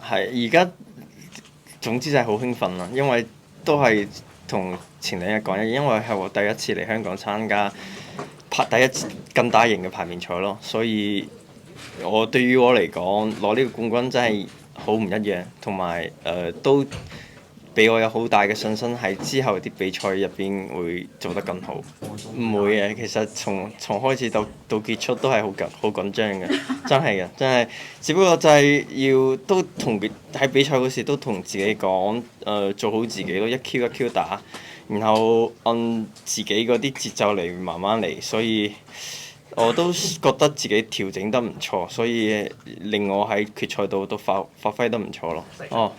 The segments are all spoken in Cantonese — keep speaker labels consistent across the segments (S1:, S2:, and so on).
S1: 係而家總之就係好興奮啦，因為都係同前兩日講一樣，因為係我第一次嚟香港參加第一次咁大型嘅排面賽咯，所以對於我嚟講攞呢個冠軍真係好唔一樣，同埋都俾我有好大嘅信心喺之後啲比賽入邊會做得更好。唔會嘅，其實從開始到結束都係好緊張嘅，真係嘅，真係。只不過就係要都同喺比賽嗰時都同自己講，做好自己咯，一 Q 一 Q 打，然後按自己嗰啲節奏嚟慢慢嚟，所以我都覺得自己調整得唔錯，所以令我喺決賽度都發揮得唔錯咯。哦，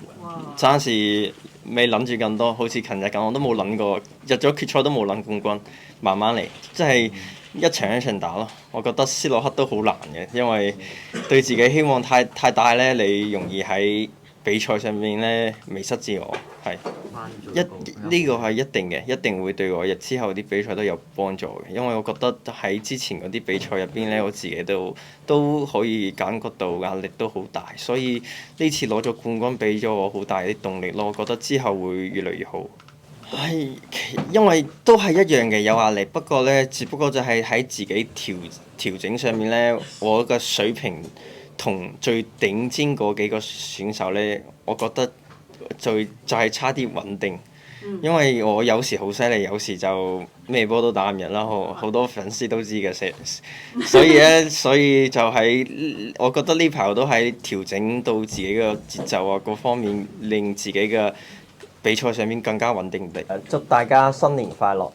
S1: 暫時未諗住咁多，好似琴日咁，我都冇諗過入咗決賽都冇諗冠軍，慢慢嚟，即係一場一場打咯。我覺得斯洛克都好難嘅，因為對自己希望太大咧，你容易喺比賽上面咧迷失自我，係呢個係一定嘅，一定會對我日之後啲比賽都有幫助嘅。因為我覺得喺之前嗰啲比賽入邊咧，我自己都可以感覺到壓力都好大，所以呢次攞咗冠軍俾咗我好大啲動力咯。我覺得之後會越嚟越好。係，因為都係一樣嘅有壓力，不過咧，只不過就係喺自己調整上面咧，我嘅水平同最頂尖嗰幾個選手咧，我覺得就係差啲穩定。因為我有時好犀利，有時就咩波都打唔入啦，好多粉絲都知嘅，所以就我覺得呢排我都喺調整到自己嘅節奏啊，各方面令自己嘅比賽上面更加穩定啲。祝大家新年快樂！